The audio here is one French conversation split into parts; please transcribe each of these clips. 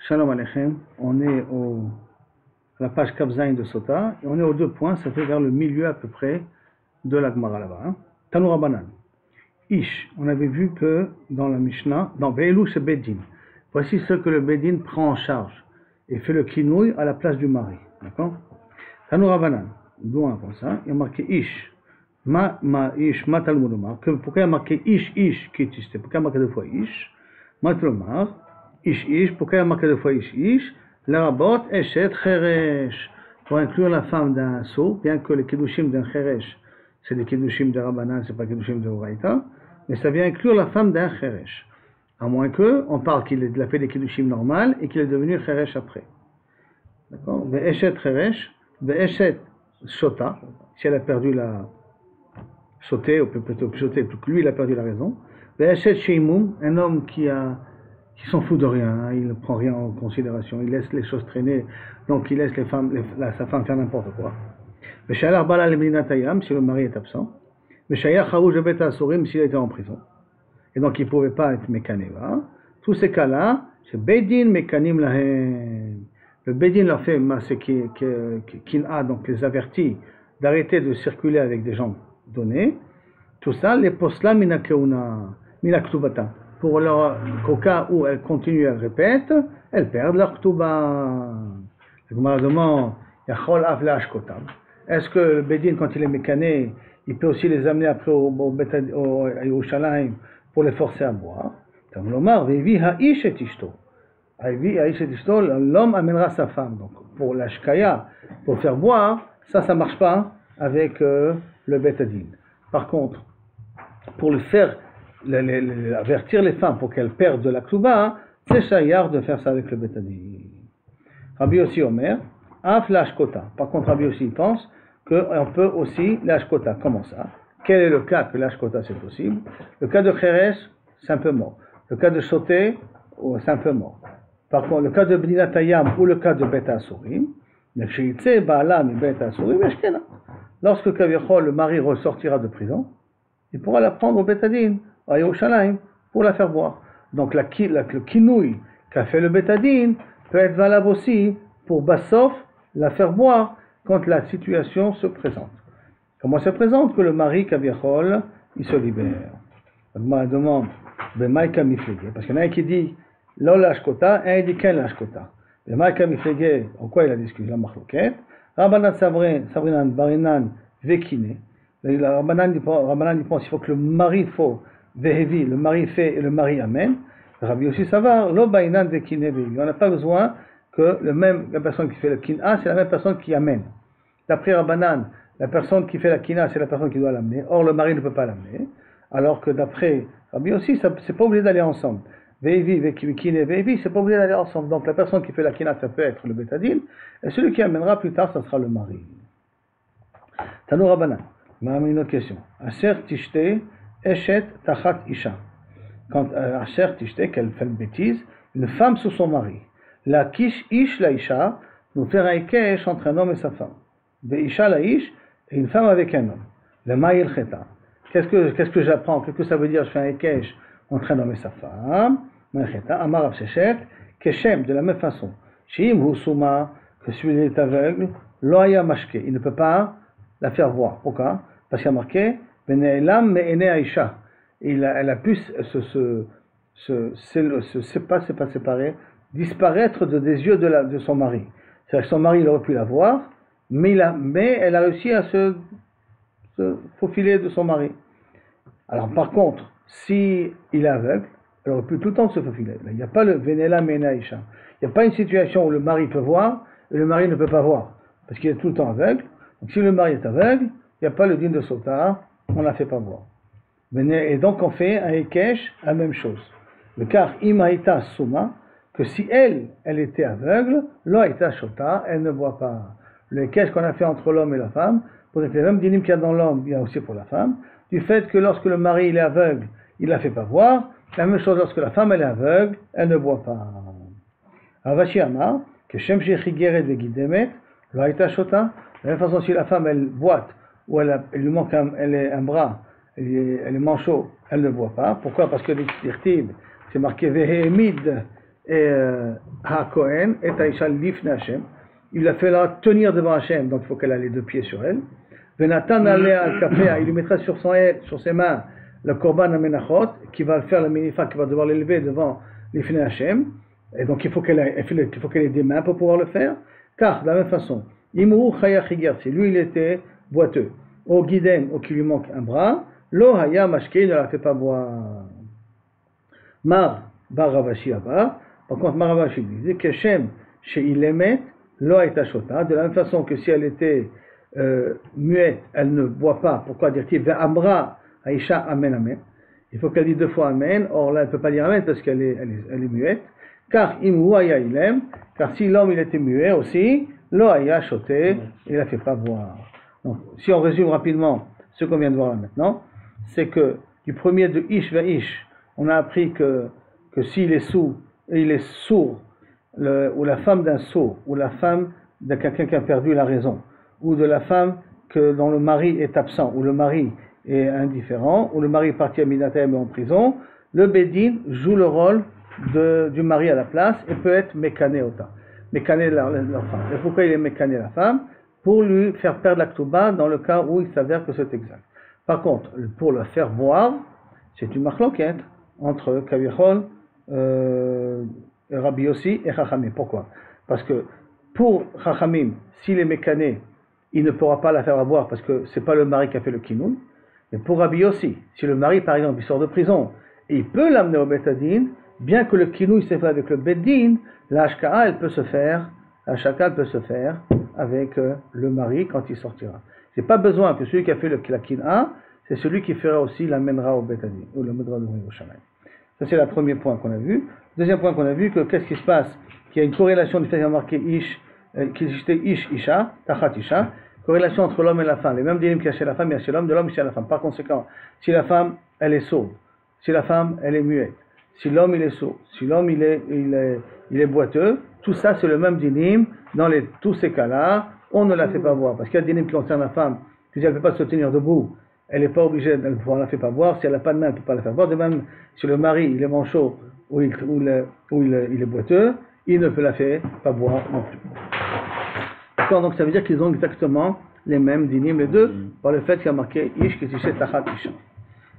Shalom Aleichem, on est à la page Kavzaïn de Sota, et on est aux 2 points, ça fait vers le milieu à peu près de la Gemara là-bas. Hein. Tanoura Banan. Ish, on avait vu que dans la Mishnah, dans Ve'elu c'est Bedin. Voici ce que le Bedin prend en charge et fait le kinouï à la place du mari. D'accord? Tanoura Banan, d'où on comme ça, il y a marqué Ish. Ish, ma Talmudumar. Pourquoi il y a marqué Ish, qui est pourquoi il y a marqué 2 fois Ish? Ma Talmudumar. Ish, pourquoi il y a marqué 2 fois Ish? La rabot eshet cheresh. Pour inclure la femme d'un sceau, bien que les kiddushim d'un cheresh, c'est des kiddushim de Rabbanan, c'est pas kiddushim de Oraïta, mais ça vient inclure la femme d'un cheresh. À moins que, on parle qu'il a fait des kiddushim normales et qu'il est devenu cheresh après. D'accord? Ve'eshet cheresh, ve'eshet shota, si elle a perdu la sauté, ou plutôt sauté, lui il a perdu la raison. Ve'eshet sheimum, un homme qui s'en fout de rien, hein, il ne prend rien en considération, il laisse les choses traîner, donc il laisse sa femme faire n'importe quoi. Veshayar bala leminatayam, si le mari est absent. Veshayar charouj bet asurim, s'il était en prison. Et donc il ne pouvait pas être mécanéva. Tous ces cas-là, c'est bedin mekanim lahem. Le bedin leur fait qu'il a, donc les avertit d'arrêter de circuler avec des gens donnés. Tout ça, les posla minaktubata. Pour qu'au cas où elles continuent, elles répètent, elles perdent leur ktuba. Le Gemara demande, yachol av le'ashkotam. Est-ce que le Bedin, quand il est mécané, il peut aussi les amener après au Yerushalayim pour les forcer à boire? Comme l'Omar, ve'vi ha'ish et ishto. L'homme amènera sa femme. Donc pour la shkaya, pour faire boire, ça marche pas avec le Betadin. Par contre, pour le faire, avertir les femmes pour qu'elles perdent de la ktuba, c'est shayar de faire ça avec le Betadin. Rabbi Yossi Omer, af l'ashkota. Par contre, Rabbi Yossi pense qu'on peut aussi l'ashkota. Comment ça? Quel est le cas que l'ashkota c'est possible? Le cas de Cheresh, c'est un peu mort. Le cas de Shoté, c'est un peu mort. Par contre, le cas de Bninatayam ou le cas de Bet Asurim, lorsque Kavichol, le mari ressortira de prison, il pourra la prendre au Betadin, à Yerushalayim, pour la faire boire. Donc le kinouï qu'a fait le Betadin peut être valable aussi pour Bassof, la faire boire quand la situation se présente. Comment se présente? Que le mari Kavichol, il se libère. La demande, parce qu'il y en a un qui dit Lo l'ashkota, un il dit Ken l'ashkota. Le Maïka Miflege, en quoi il a discuté la marloquette? Rabbanan Sabrinan Barinan Vekine. Rabbanan pense il faut que le mari Vehevi, le mari fait et le mari amène. Rabbi aussi savoir, Lo Bainan Vekine Vehevi. On n'a pas besoin que la personne qui fait le kina, c'est la même personne qui amène. D'après Rabbanan, la personne qui fait la kina, c'est la personne qui doit l'amener. Or, le mari ne peut pas l'amener. Alors que d'après Rabbi aussi, c'est pas obligé d'aller ensemble. Vehivi, Vekine, Vehivi, c'est pas obligé d'aller ensemble. Donc la personne qui fait la kina, ça peut être le Betadin, et celui qui amènera plus tard, ça sera le mari. Tanou Rabbanan, une autre question. Asher tishte, eshet tachat isha. Quand Asher tishte, qu'elle fait une bêtise, une femme sous son mari. La kish ish la isha, nous faire un kesh entre un homme et sa femme. Ve isha la ish, et une femme avec un homme. Le ma'il cheta. Qu'est-ce que j'apprends? Qu'est-ce que ça veut dire? Je fais un kesh entre un homme et sa femme. Amar Rav Sheshet, Keshem, de la même façon. Shim Husuma, que celui-là est aveugle, Loaya Mashke, il ne peut pas la faire voir. Pourquoi? Parce qu'il y a marqué, Bene'elam me'ene Aisha. Elle a pu pas séparer, disparaître des yeux de son mari. C'est-à-dire que son mari, il aurait pu la voir, mais elle a réussi à se faufiler de son mari. Alors par contre, si il est aveugle, elle aurait pu tout le temps se faufiler. Il n'y a pas le Venela Menaïcha. Il n'y a pas une situation où le mari peut voir et le mari ne peut pas voir. Parce qu'il est tout le temps aveugle. Donc si le mari est aveugle, il n'y a pas le din de Sota, on ne la fait pas voir. Et donc on fait un Ekesh, la même chose. Le car Imaïta Suma, que si elle était aveugle, Loaïta Shota, elle ne voit pas. Le Ekesh qu'on a fait entre l'homme et la femme, pour être les mêmes dinim qu'il y a dans l'homme, il y a aussi pour la femme, du fait que lorsque le mari il est aveugle, il ne la fait pas voir. La même chose lorsque la femme elle est aveugle, elle ne voit pas. Ravashi Amar, que Shem Shechigeret Vegidemet, Loaïta Shota, de la même façon si la femme elle boite, ou elle lui manque un bras, elle est manchot, elle ne voit pas. Pourquoi? Parce que l'Irtib, c'est marqué Vehemid et HaKohen et Aïcha Lifne Hashem. Il la fait là tenir devant Hashem, donc il faut qu'elle ait les deux pieds sur elle. Venatan Alea al Kafea, il lui mettra sur ses mains le Korban Amenachot, qui va faire la minifa, qui va devoir l'élever devant Lifne Hashem. Et donc il faut qu'elle ait des mains pour pouvoir le faire. Car, de la même façon, Imru Chaya Chiger, si lui il était boiteux, au Guiden, ou qui lui manque un bras, Lo Haya Mashke, il ne la fait pas boire. Mar Bar Ravashi Abba, par contre, Mar Ravashi disait que Shem, chez Ilemet, Lo Aita Shota, de la même façon que si elle était muette, elle ne boit pas. Pourquoi dire-t-il Ve'amra Aisha Amen Amen. Il faut qu'elle dise deux fois Amen, or là elle ne peut pas dire Amen parce qu'elle est muette. Car Imru Haya Ilem, car si l'homme il était muet aussi, Lo Haya Shoté, il ne la fait pas boire. Donc, si on résume rapidement ce qu'on vient de voir là maintenant, c'est que du premier de Ish vers Ish, on a appris que s'il est sourd, ou la femme d'un sourd, ou la femme de quelqu'un qui a perdu la raison, ou de la femme dont le mari est absent, ou le mari est indifférent, ou le mari est parti à Minatem et en prison, le Bédine joue le rôle du mari à la place et peut être mécané ota. Mécané leur femme. Et pourquoi il est mécané la femme? Pour lui faire perdre la ktouba dans le cas où il s'avère que c'est exact. Par contre, pour le faire boire, c'est une marloquette entre Kavichol, Rabbi Yossi et Chachamim. Pourquoi? Parce que pour Chachamim, s'il est mécané, il ne pourra pas la faire boire parce que c'est pas le mari qui a fait le kinoun. Mais pour Rabbi Yossi, si le mari par exemple il sort de prison et il peut l'amener au Betadin, bien que le kinoun s'est fait avec le Beddin, la Hashka'a elle peut se faire avec le mari quand il sortira. C'est pas besoin que celui qui a fait la Kin'a, c'est celui qui fera aussi l'amènera au Betadin, ou le mènera au Shaman. Ça c'est le premier point qu'on a vu. Deuxième point qu'on a vu, que qu'est-ce qui se passe? Qu'il y a une corrélation du fait qu'il y a marqué Ish, Ish, Isha, Tachat Isha, corrélation entre l'homme et la femme. Les mêmes dinim qu'il y a chez la femme, il y a chez l'homme, de l'homme chez la femme. Par conséquent, si la femme, elle est sourde, si la femme, elle est muette, si l'homme, il est sourd, si l'homme, il est boiteux, tout ça, c'est le même dinim. Dans tous ces cas-là, on ne la fait pas voir. Parce qu'il y a des dinim qui concernent la femme, que si elle ne peut pas se tenir debout, elle n'est pas obligée, on ne la fait pas voir. Si elle n'a pas de main, elle ne peut pas la faire voir. De même, si le mari, il est manchot, ou il est boiteux, il ne peut la faire pas boire non plus. D'accord, donc ça veut dire qu'ils ont exactement les mêmes dinim, les deux, par le fait qu'il y a marqué Ish, Ketishet, Tachat, Isha.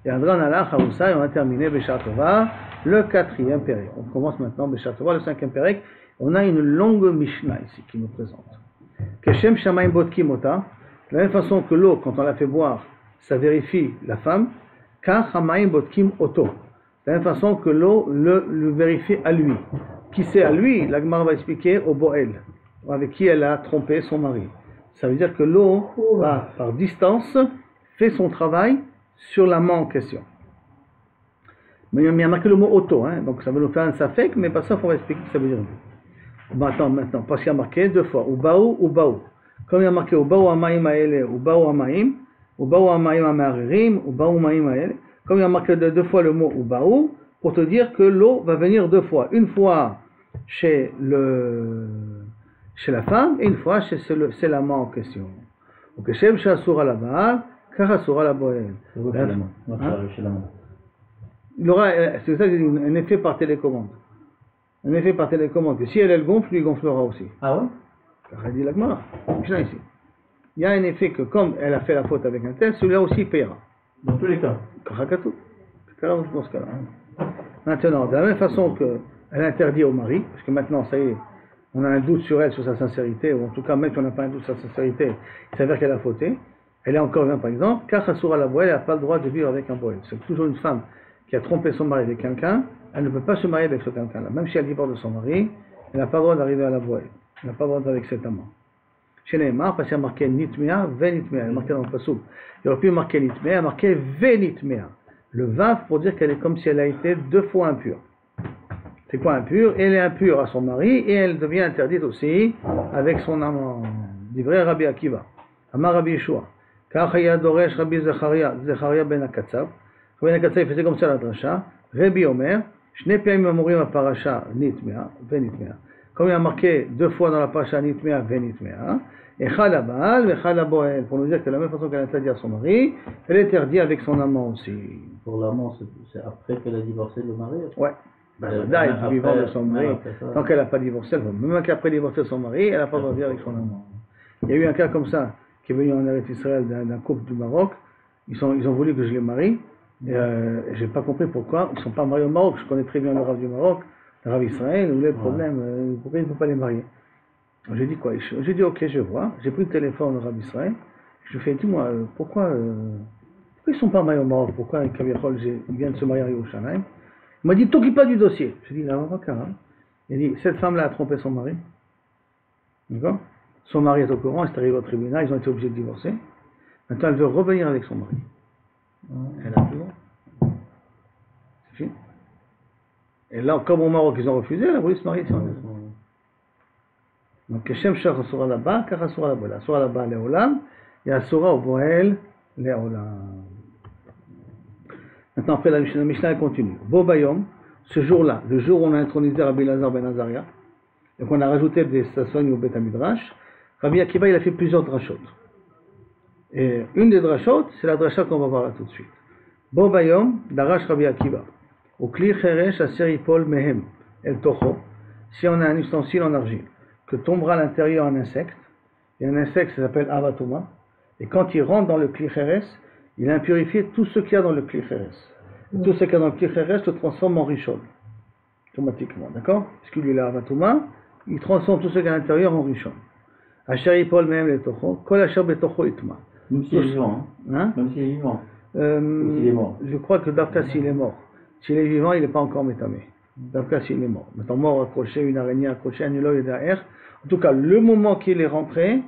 Et Adran Allah, Haroussa, et on a terminé Béchar Tova, le 4e pérec. On commence maintenant Béchar Tova, le 5e pérec. On a une longue Mishnah ici qui nous présente. Keshem Shamaim Botkim Ota, de la même façon que l'eau, quand on la fait boire, ça vérifie la femme, car Shamaim Botkim Oto. De la même façon que l'eau le vérifie à lui. Qui c'est à lui? La Gemara va expliquer au Boel, avec qui elle a trompé son mari. Ça veut dire que l'eau, par distance, fait son travail sur l'amant en question. Mais il y a marqué le mot auto, hein, donc ça veut nous faire un safek, mais pas ça, il faut expliquer ce que ça veut dire. Bon, attends, maintenant, parce qu'il y a marqué deux fois, Ubaou, Ubaou. Comme il y a marqué Ubaou Amaim Aele, Ubaou Amaim, Ubaou Amaim Amaririm, Ubaou Amaim Aele. Comme il y a marqué deux fois le mot Ubaou, pour te dire que l'eau va venir deux fois. Une fois chez la femme, et une fois c'est l'amant en question. Donc, Shem Shasura la Baal, Karasura la Boel. Il aura, c'est ça, un effet par télécommande. Un effet par télécommande, que si elle gonfle, lui gonflera aussi. Ah ouais? Car elle dit la Gemara, ici. Il y a un effet que comme elle a fait la faute avec un tel, celui-là aussi paiera. Dans tous les cas. Karakatou. Dans ce cas-là. Maintenant, de la même façon qu'elle interdit au mari, parce que maintenant, ça y est, on a un doute sur elle, sur sa sincérité, ou en tout cas, même si on n'a pas un doute sur sa sincérité, il s'avère qu'elle a fauté. Elle est encore vient, par exemple, Karasura la Boel, elle n'a pas le droit de vivre avec un Boel. C'est toujours une femme qui a trompé son mari avec quelqu'un, elle ne peut pas se marier avec ce quelqu'un-là. Même si elle divorce de son mari, elle n'a pas le droit d'arriver à la Boel. Elle n'a pas le droit d'être avec cet amant. Chez Neymar, parce qu'il y a marqué Nitmea, Venitmea, elle est marquée dans le Passouk. Il aurait pu marquer Nitmea, elle a marqué Venitmea. Le vav pour dire qu'elle est comme si elle a été deux fois impure. C'est quoi impure? Elle est impure à son mari et elle devient interdite aussi avec son amant. Divrei Rabbi Akiva. Amar Rabbi Yeshua. Kachaya Doresh Rabbi Zecharia ben Akatsav. Rabbi ben Akatsav faisait comme ça la drasha. Rabbi Omer. Shne Payim Amorim à Parasha Nitmea, Venitmea. Comme il y a marqué deux fois dans la Parasha Nitmea, Venitmea. Et Chalabal, et Chalaboel, pour nous dire que de la même façon qu'elle interdit à son mari, elle interdit avec son amant aussi. Pour l'amant, c'est après qu'elle a divorcé le mari? Ouais. Là, elle est vivante de son mari. Tant qu'elle n'a pas divorcé, même qu'après divorcer de son mari, elle n'a pas de vie avec son amant. Il y a eu un cas comme ça, qui est venu en Eretz Israël d'un couple du Maroc. Ils ont voulu que je les marie. Et je n'ai pas compris pourquoi. Ils ne sont pas mariés au Maroc. Je connais très bien le Rav du Maroc, le Rav Israël. Où est le problème? Pourquoi ils ne peuvent pas les marier? J'ai dit quoi? J'ai dit ok, je vois. J'ai pris le téléphone au Rav Israël. Je lui ai dit, dis-moi, pourquoi ils ne sont pas mariés au Maroc? Pourquoi Kaviachol, ils viennent de se marier à Yerushalayim? Il m'a dit, t'occupe pas du dossier. J'ai dit, là, on va carrément. Il a dit, cette femme-là a trompé son mari. D'accord? Son mari est au courant, c'est arrivé au tribunal, ils ont été obligés de divorcer. Maintenant, elle veut revenir avec son mari. Elle a tout. C'est fini. Et là, comme au Maroc, ils ont refusé, elle a voulu se marier. Donc, Keshem Shach Asura là-bas, car Asura là-bas. Asura là-bas, Léolam, et Asura au Boel, Léolam. Maintenant, après, la Mishnah continue. Bobayom, ce jour-là, le jour où on a intronisé Rabbi Lazar ben Azaria, et qu'on a rajouté des stations au Beth Midrash, Rabbi Akiva, il a fait plusieurs drashot. Et une des drashot, c'est la drasha qu'on va voir là tout de suite. Bobayom, Darash Rabbi Akiva. Au Kli Cheresh Aseripol Mehem, El Tocho, si on a un ustensile en argile, que tombera à l'intérieur un insecte, et un insecte s'appelle Avatuma, et quand il rentre dans le Kli Cheresh, il a impurifié tout ce qu'il y a dans le Kli Cheresh. Et tout ce qu'il y a dans le Kli Cheresh se transforme en Rishon, automatiquement, d'accord? Parce qu'il est là Avatuma, il transforme tout ce qu'il y a à l'intérieur en Rishon. Aseripol Mehem El Tocho, Kol Asher Betocho Itma. Même s'il est vivant. Hein? Même s'il est vivant. S'il est mort. Je crois que Davka, s'il est mort. S'il est vivant, il n'est pas encore métamé. Davka, s'il est mort. Maintenant, mort accroché, une araignée accrochée, un éloge derrière. En tout cas, le moment qu'il est rentré,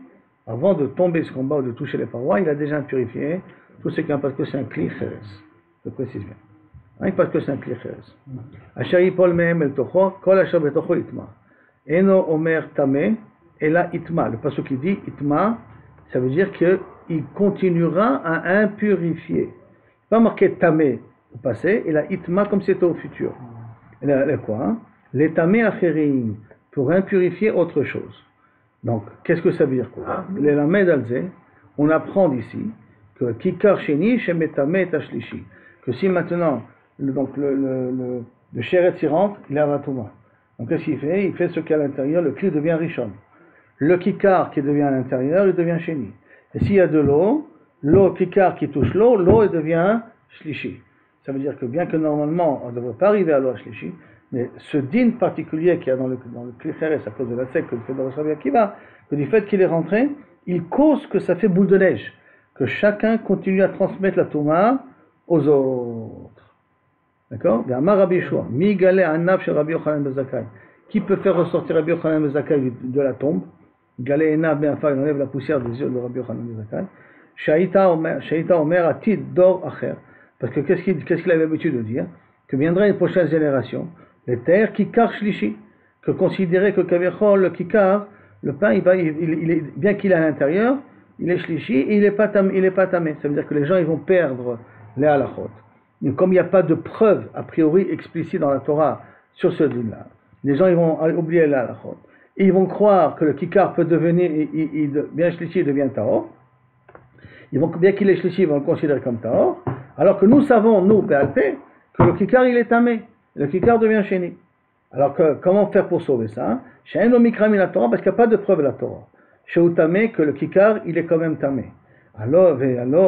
avant de tomber ce combat ou de toucher les parois, il a déjà purifié tout ce qu'il y a parce que c'est un Kli Cheres. Je précise bien. Hein, parce que c'est un Kli Cheres. Ashari Paul Mehem El Tocho, Kol Asher Betocho Itma. Eno Omer Tame, et là Itma. Le passage qui dit Itma, ça veut dire qu'il continuera à impurifier. Pas marqué Tamé au passé, et la Itma comme c'était au futur. Et là, quoi hein? Les Tamé Acherim, pour impurifier autre chose. Donc, qu'est-ce que ça veut dire quoi? Les Lamed Alze, on apprend d'ici que Kikar Sheni Shemetame Tashlishi. Que si maintenant, le Sheretz y rentre, il est Avatuma. Donc, qu'est-ce qu'il fait? Il fait ce qu'il y a à l'intérieur, le Kli devient Rishon. Le Kikar qui devient à l'intérieur, il devient Sheni. Et s'il y a de l'eau Kikar qui touche l'eau, il devient Shlishi. Ça veut dire que bien que normalement, on ne devrait pas arriver à l'eau Shlishi, mais ce din particulier qu'il y a dans le Kli Cheres à cause de la sec que fait dans Rabbi Akiva, que du fait qu'il est rentré, il cause que ça fait boule de neige, que chacun continue à transmettre la Touma aux autres. D'accord? Il y a Amar Rabbi Yeshua, Mi Galé Anaf chez Rabbi Yochanan ben Zakkai. Qui peut faire ressortir Rabbi Yochanan ben Zakkai de la tombe? Galé Enaf ben Afar, il enlève la poussière des yeux de Rabbi Yochanan ben Zakkai. Shaita Omer Atid Dor Acher. Parce que qu'est-ce qu'il avait l'habitude de dire? Que viendra une prochaine génération, les terres Kikar Shlishi, que considérer que Kavichol, le Kikar, le pain, bien qu'il est à l'intérieur, il est Shlishi et il n'est pas tamé. Ça veut dire que les gens ils vont perdre les halachot. Mais comme il n'y a pas de preuve a priori explicite dans la Torah sur ce din-là, les gens ils vont oublier les halachot. Et ils vont croire que le Kikar peut devenir, bien Shlishi, il devient Tahor. Ils vont, bien qu'il est Shlishi, ils vont le considérer comme Tahor. Alors que nous savons, nous, Béalpé, que le Kikar il est tamé. Le Kikar devient Sheni. Alors comment faire pour sauver ça? Chez un Mikram la Torah, parce qu'il n'y a pas de preuve de la Torah. Chez Outamé, que le Kikar il est quand même tamé. Alors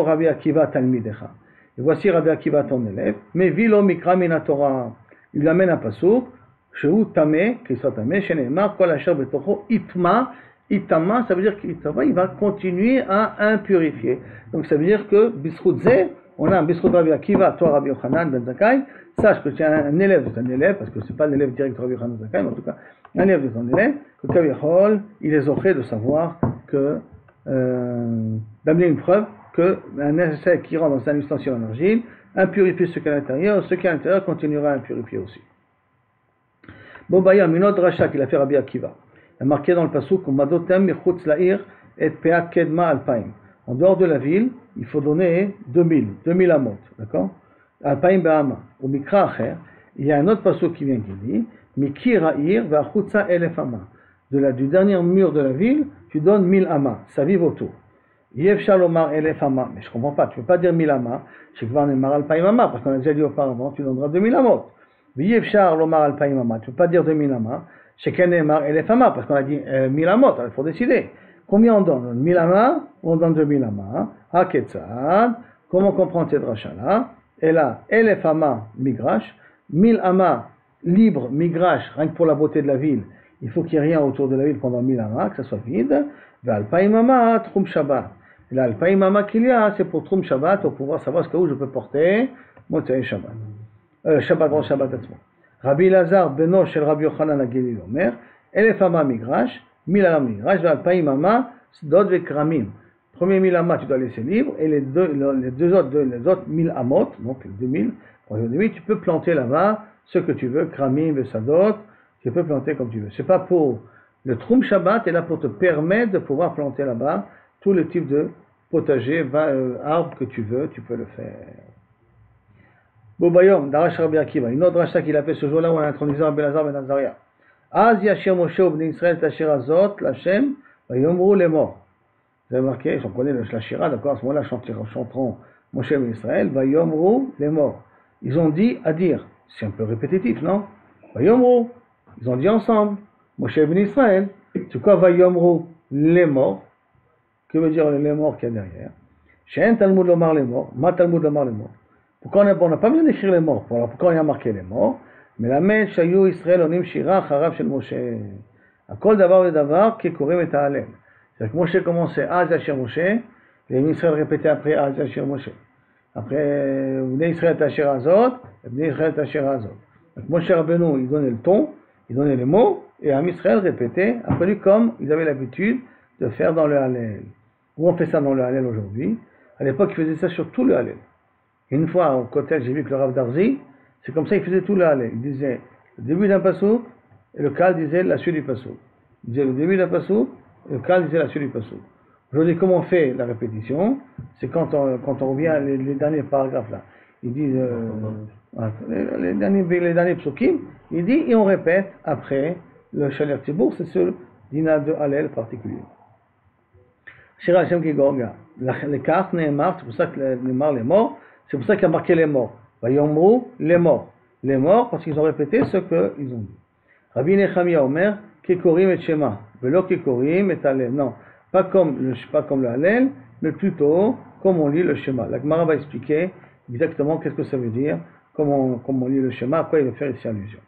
Rabbi Akiva Talmidecha. Et voici Rabbi Akiva ton élève. Mais vilo Mikram la Torah. Il amène un pasouk. Chez Outamé, qu'il soit tamé. Chez Neymar, Kol Asher Betocho, Itma. Itama, ça veut dire qu'il va continuer à impurifier. Donc ça veut dire que Bisroudze, on a un Bisroud Rabbi Akiva, toi Rabbi Yochanan ben Zakkai. Sache que tu es un élève de ton élève, parce que ce n'est pas l'élève direct de Rabbi Yochanan ben Zakkai, mais en tout cas, un élève de ton élève, que Kavichol, il est offert de savoir que, d'amener une preuve qu'un insecte qui rentre dans un ustensile en argile impurifie ce qui est à l'intérieur, ce qui est à l'intérieur continuera à impurifier aussi. Bon, Bayam, une autre rachat qu'il a fait Rabbi Akiva. Il a marqué dans le passouk, Madotem Mechutz La'ir et Peat Kedma Alpaim. En dehors de la ville, il faut donner 2000 amot, d'accord? Alpaim Be'ama. Au Mikra Acher, il y a un autre passouk qui vient qui dit, Mikir Ha'ir Ve'achutza Elef Ama. Du dernier mur de la ville, tu donnes 1000 amas, ça vive autour. Yev Shalomar Elef Ama. Mais je ne comprends pas, tu ne peux pas dire 1000 amas, chez Kvar Nemar Alpaim Ama, parce qu'on a déjà dit auparavant, tu donneras 2000 amot. V'yefshar lomar alpaim ama. Tu ne peux pas dire 2000 amas. Chez Kenemar et les famas, parce qu'on a dit 1000 amot, il faut décider. Combien on donne 1000 amas ou on donne 2000 amas? Haketsad. Comment comprendre cette rachat-là? Et là, et les famas migrash. 1000 amas libre, migrash, rien que pour la beauté de la ville. Il faut qu'il n'y ait rien autour de la ville pendant 1000 amas, que ça soit vide. V'alpaim ama, trum shabbat. Et là, alpaim ama qu'il y a, c'est pour trum shabbat, pour pouvoir savoir ce que où je peux porter Motzei Shabbat. Shabbat, bon Shabbat atzmo. Rabbi Lazar, beno shel Rabbi Yochanan HaGelili Omer, elefama migrash, 1000 amas migrash, v'alpaim ama, sdod vekramim. Premier 1000 amas, tu dois laisser libre, et les autres 1000 amot, donc les 2000, tu peux planter là-bas ce que tu veux, kramim, vesadot, tu peux planter comme tu veux. C'est pas pour le Trum Shabbat, est là pour te permettre de pouvoir planter là-bas tous les types de potagers, arbres que tu veux, tu peux le faire. Bobayom, Darash Rabbi Akiva, une autre rachat qu'il a fait ce jour-là où on a introduit Rabbi Lazar ben Azaria. Az Yashir Moshe ou Bnei Israël Tashir Azot, Lachem, Vayomru les morts. Vous avez remarqué, j'en connais la Shira, d'accord, à ce moment-là, chanteront Moshe ben Israël, Vayomru les morts. Ils ont dit à dire, c'est un peu répétitif, non? Vayomru, ils ont dit ensemble, Moshe ben Israël, c'est quoi Vayomru les morts? Que veut dire les morts qu'il y a derrière? She'en Talmud lomar les morts, ma Talmud lomar les morts. Pourquoi on n'a pas besoin d'écrire les morts? Alors pourquoi on y a marqué les morts? Mais la met shayu Israël onim shira charav shel Moshe. Akol davar le davar qui korim et ha'alel. C'est-à-dire que Moshe commençait Az Yashir Moshe, les Israël répétaient après Az Yashir Moshe. Après, Bnei Israël Tashir Azot, Bnei Israël Tashir Azot. Donc Moshe Rabbeinu, il donnait le ton, il donnait les mots, et Am Israël répétait après lui comme ils avaient l'habitude de faire dans le Hallel. Où on fait ça dans le Hallel aujourd'hui? À l'époque, ils faisaient ça sur tout le Hallel. Une fois au Kotel, j'ai vu que le Rav Darzi, c'est comme ça, il faisait tout le Hallel. Il disait le début d'un passouk, et le Kal disait la suite du passouk. Il disait le début d'un passouk, et le Kal disait la suite du passouk. Aujourd'hui, comment on fait la répétition? C'est quand on revient les derniers paragraphes là. Ils disent les derniers psukim, il dit, et on répète après le Shaler Tzibour, c'est ce dîner de Hallel particulier. Shira Hashem ki gorga. Les cartes Nehemar, c'est pour ça que Nehemar les morts, c'est pour ça qu'il a marqué les morts. Vayomru les morts. Les morts parce qu'ils ont répété ce qu'ils ont dit. Rabbi Nechemia Omer, Kekorim et Shema. Velo Kekorim et Hallel. Non, pas comme le Hallel, mais plutôt comme on lit le Shema. La Gemara va expliquer exactement qu'est-ce que ça veut dire, comment on lit le Shema, à quoi il va faire ici allusion.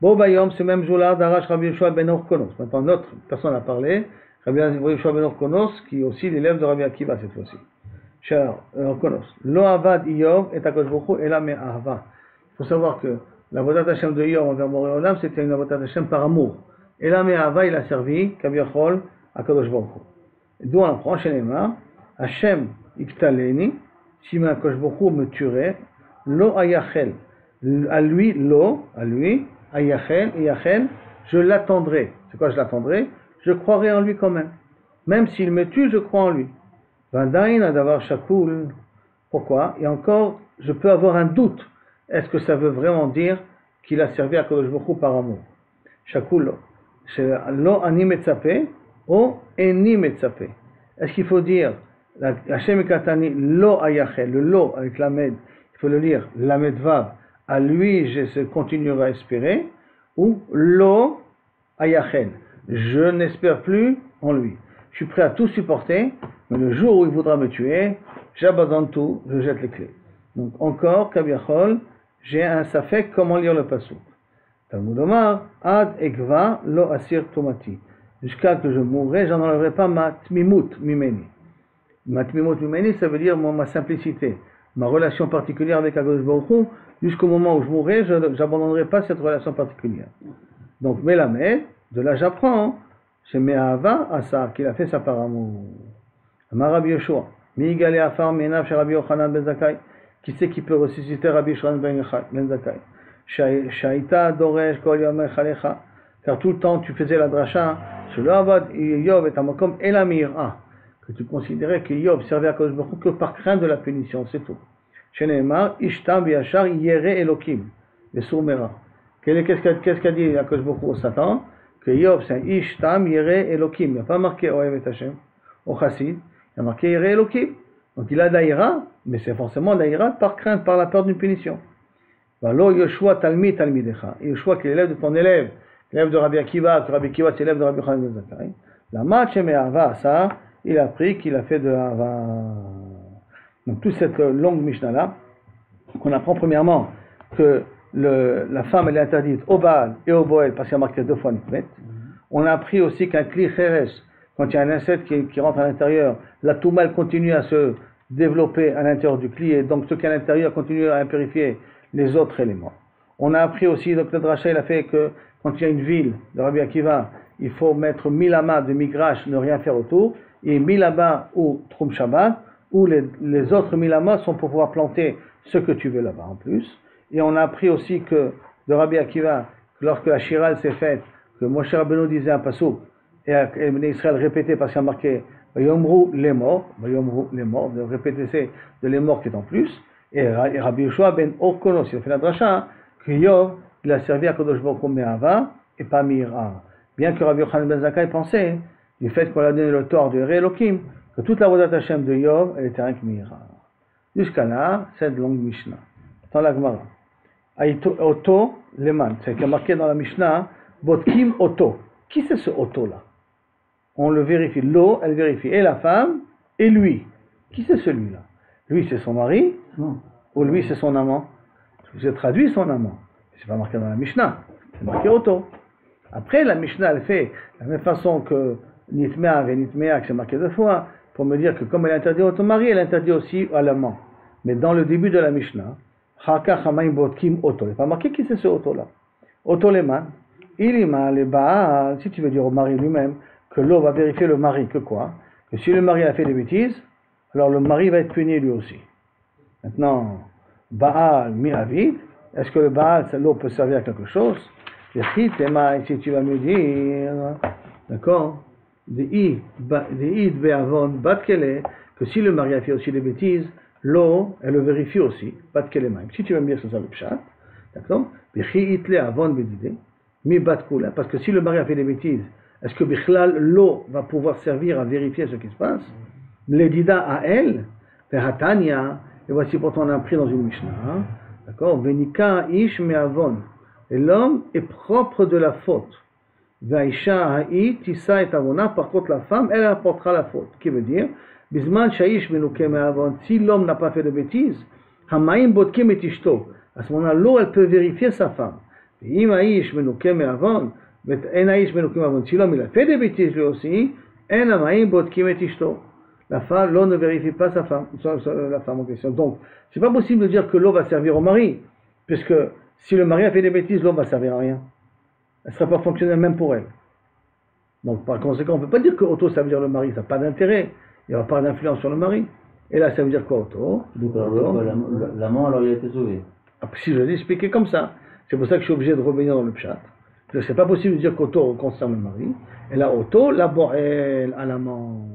Bon, Bayom, ce même jour-là, Darash Rabbi Yoshua ben Orkonos. Maintenant, notre personne a parlé. Rabbi Yoshua ben Orkonos, qui est aussi l'élève de Rabbi Akiva cette fois-ci. Cher Orkonos. Lo avad Iyov et Akadosh Baruch Hu ela me'ahava. Il faut savoir que la Avodat Hashem de Iyov envers Boré Olam, c'était une Avodat Hashem par amour. Ela me'ahava, il a servi, Kaviachol, Akadosh Baruch Hu. D'où on apprend chez Neymar, Hashem iktaleni, si Akadosh Baruch Hu me tuerait, lo ayachel. À lui, ayachel, yachel, je l'attendrai. C'est quoi je l'attendrai? Je croirai en lui quand même. Même s'il me tue, je crois en lui. Vadain d'avoir shakoul. Pourquoi? Et encore, je peux avoir un doute. Est-ce que ça veut vraiment dire qu'il a servi à Kadosh Baruch Hu par amour? Shakoul. C'est lo ani metzape ou eni metzape. Est-ce qu'il faut dire Hashem katani lo ayachel, le lo avec la med, il faut le lire la medvav, à lui je continuerai à espérer, ou lo ayachel, je n'espère plus en lui. Je suis prêt à tout supporter, mais le jour où il voudra me tuer, j'abandonne tout, je jette les clés. Donc encore, Kabiachol, j'ai un safek comment lire le pasuk. Talmud Omar, ad ekva lo asir tomati. Jusqu'à que je mourrai, j'en enlèverai pas ma tmimut mimeni. Ma tmimut mimeni, ça veut dire ma simplicité, ma relation particulière avec Akadosh Baruch Hu. Jusqu'au moment où je mourrai, je n'abandonnerai pas cette relation particulière. Donc, Melamed, de là j'apprends, c'est Me'ahava Asa, qu'il a fait ça par amour. Amar Rabbi Yoshua, Mi'igale Afar Me'enav Rabbi Yochanan ben Zakkai, qui sait qui peut ressusciter Rabbi Yochanan ben Zakkai? Shaita Doresh Kol Yom Echalecha, car tout le temps tu faisais la dracha, sur le Avad Yov et Amakom Elamira, que tu considérais que Yov servait à Kadosh Baruch Hu que par crainte de la punition, c'est tout. Sheneemar Ishtam Biachar Yere Elokim, le Sourmera. Qu'est-ce qu'a dit Kadosh Baruch Hu au Satan? Que Yov c'est un Ishtam Yere Elokim. Il n'y a pas marqué Oev et Hashem, au Chassid, il a marqué Yere Elokim. Donc il a d'Aïra, mais c'est forcément d'Aïra par crainte, par la peur d'une punition. Valo Yoshua Talmi Talmidecha. Yoshua qui est l'élève de ton élève, l'élève de Rabbi Akiva, que Rabbi Akiva c'est l'élève de Rabbi Yochanan ben Zakkai. La match mais Ava, ça, il a appris qu'il a fait de Ava. Donc toute cette longue Mishnah là, qu'on apprend premièrement que la femme elle est interdite au Baal et au Boel parce qu'il y a marqué 2 fois Nikmet. On a appris aussi qu'un Kli Cheres, quand il y a un insecte qui rentre à l'intérieur, la Touma continue à se développer à l'intérieur du Kli et donc ce qui est à l'intérieur continue à impurifier les autres éléments. On a appris aussi, donc le Dracha il a fait que quand il y a une ville de Rabbi Akiva, il faut mettre 1000 amas de migrash, ne rien faire autour, et 1000 amas ou Troum Shabbat, où les autres 1000 amas sont pour pouvoir planter ce que tu veux là-bas en plus. Et on a appris aussi que de Rabbi Akiva, que lorsque la Shira s'est faite, que Moshe Rabbeinu disait un passouk, et Israël répétait parce qu'il y a marqué Vayomru les morts, de répéter de les morts qui est en plus, et Rabbi Yoshua ben Orkonos, il a fait la dracha, que Yov, il a servi à Kodosh Baruch Hu Me'ava et pas Mira. Bien que Rabbi Yochanan ben Zakkai pensait, du fait qu'on a donné le tort de Ré Elohim, que toute la Vodat Hashem de Yov, elle était avec Mira. Jusqu'à là, cette longue Mishnah. Dans la Gemara. Oto Leman, c'est marqué dans la Mishnah, Botkim Oto. Qui c'est ce Oto là? On le vérifie. L'eau, elle vérifie. Et la femme, et lui. Qui c'est celui-là? Lui, c'est son mari? Non. Ou lui, c'est son amant? J'ai traduit son amant. C'est pas marqué dans la Mishnah. C'est marqué Oto. Après, la Mishnah, elle fait de la même façon que Nitmea et Nitmea, que c'est marqué 2 fois, pour me dire que comme elle interdit au mari, elle interdit aussi à l'amant. Mais dans le début de la Mishnah, Chaka Chamaim Botkim Oto. Il n'est pas marqué qui c'est ce Oto là. Oto Leman. Ilima le Baal, si tu veux dire au mari lui-même, que l'eau va vérifier le mari, que quoi? Que si le mari a fait des bêtises, alors le mari va être puni lui aussi. Maintenant, Baal Miravid, est-ce que le Baal, l'eau peut servir à quelque chose? Si tu vas me dire, d'accord, que si le mari a fait aussi des bêtises, l'eau, elle le vérifie aussi, si tu vas me dire que c'est ça le pshat, d'accord, parce que si le mari a fait des bêtises, est-ce que Bichlal, l'eau va pouvoir servir à vérifier ce qui se passe? L'Edida à elle, Hatania, et voici pourtant on a appris dans une Mishnah, hein, d'accord, Venika ish me'avon, et l'homme est propre de la faute. Vaisha ha'i tissa et avona, par contre la femme, elle apportera la faute. Qui veut dire, Bisman sha'ish menuke me'avon, si l'homme n'a pas fait de bêtises, Hamaim botkim et ishto, à ce moment-là, l'eau, elle peut vérifier sa femme. Im ha'ish menuke me'avon, si l'homme il a fait des bêtises lui aussi, la femme, l'eau ne vérifie pas sa femme, la femme en question. Donc, c'est pas possible de dire que l'eau va servir au mari, puisque si le mari a fait des bêtises, l'eau va servir à rien. Elle ne sera pas fonctionnelle même pour elle. Donc, par conséquent, on ne peut pas dire que auto ça veut dire le mari, ça n'a pas d'intérêt, il n'y aura pas d'influence sur le mari. Et là, ça veut dire quoi, auto? L'amant, alors il a été sauvé. Si je l'ai expliqué comme ça, c'est pour ça que je suis obligé de revenir dans le pshat. C'est pas possible de dire qu'auto concerne le mari. Et là, auto, la boel à l'amant.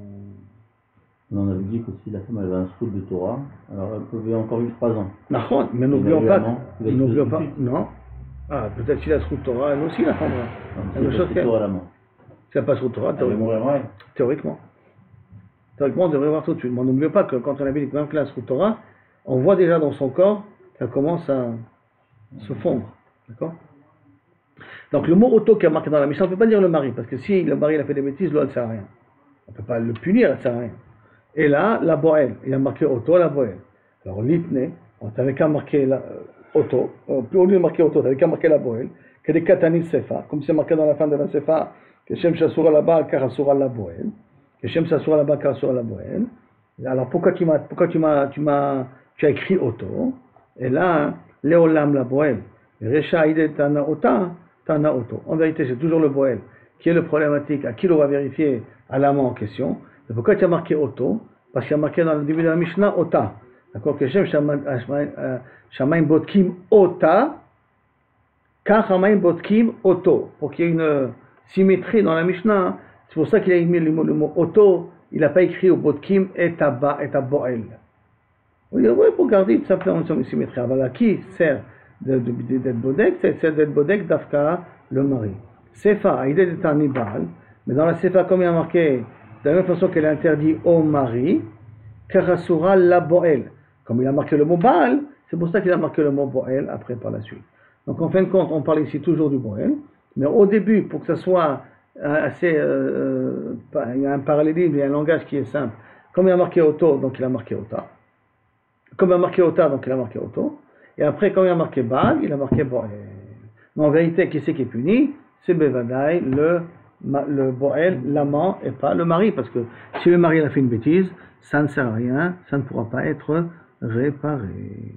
On avait dit que si la femme avait un srout de Torah, alors elle pouvait encore vivre 3 ans. Non, mais n'oublions pas. N'oublions pas. Non. Ah, peut-être si la srout de Torah, elle aussi la prendra. Elle ne srout Torah à l'amant. Si elle n'a pas srout de Torah, théoriquement. Théoriquement, on devrait voir tout de suite. Mais n'oublions pas que quand on avait dit même que la srout de Torah, on voit déjà dans son corps qu'elle commence à se fondre. D'accord? Donc le mot auto qui est marqué dans la Mishnah, on ne peut pas dire le mari, parce que si le mari a fait des bêtises, l'eau elle ne sert à rien. On ne peut pas le punir, elle ne sert à rien. Et là, la boel, il a marqué auto, la boel. Alors l'itne, on n'avait qu'à marquer auto, au lieu de marquer auto, on n'avait qu'à marquer la boel, que des katanil sefa, comme c'est marqué dans la fin de la sefa, que Shem Shasura là-bas, car Asura la boel, que Shem Shasura là-bas, car Asura la boel. Alors pourquoi tu as écrit auto? Et là, Léolam la boel, Recha Ide Tana Ota. Tana Auto. En vérité, c'est toujours le Boel qui est le problématique, à qui l'on va vérifier à l'amant en question. Et pourquoi tu as marqué Auto? Parce qu'il y a marqué dans le début de la Mishnah Ota. D'accord? Que Shem Shamaim Botkim Ota, Kach Shamaim Botkim Auto. Pour qu'il y ait une symétrie dans la Mishnah, c'est pour ça qu'il a mis le mot Auto, il n'a pas écrit au Botkim et à Boel. Oui, pour garder tout simplement une symétrie. Alors, à qui sert d'être bodek, c'est d'être bodek d'Afka, le mari. Sefa, il est un nibal, mais dans la Sefa, comme il y a marqué, de la même façon qu'elle est interdite au mari, Karasura la boel. Comme il a marqué le mot Baal, C'est pour ça qu'il a marqué le mot Boel après par la suite. Donc en fin de compte, on parle ici toujours du Boel, mais au début, pour que ça soit assez. Il y a un parallélisme, il y a un langage qui est simple. Comme il a marqué Oto, donc il a marqué Ota. Comme il a marqué Ota, donc il a marqué Oto. Et après, quand il a marqué Baal, il a marqué Boel. Mais en vérité, qui c'est qui est puni? C'est Bevadaï, le Boel, l'amant, et pas le mari. Parce que si le mari a fait une bêtise, ça ne sert à rien, ça ne pourra pas être réparé.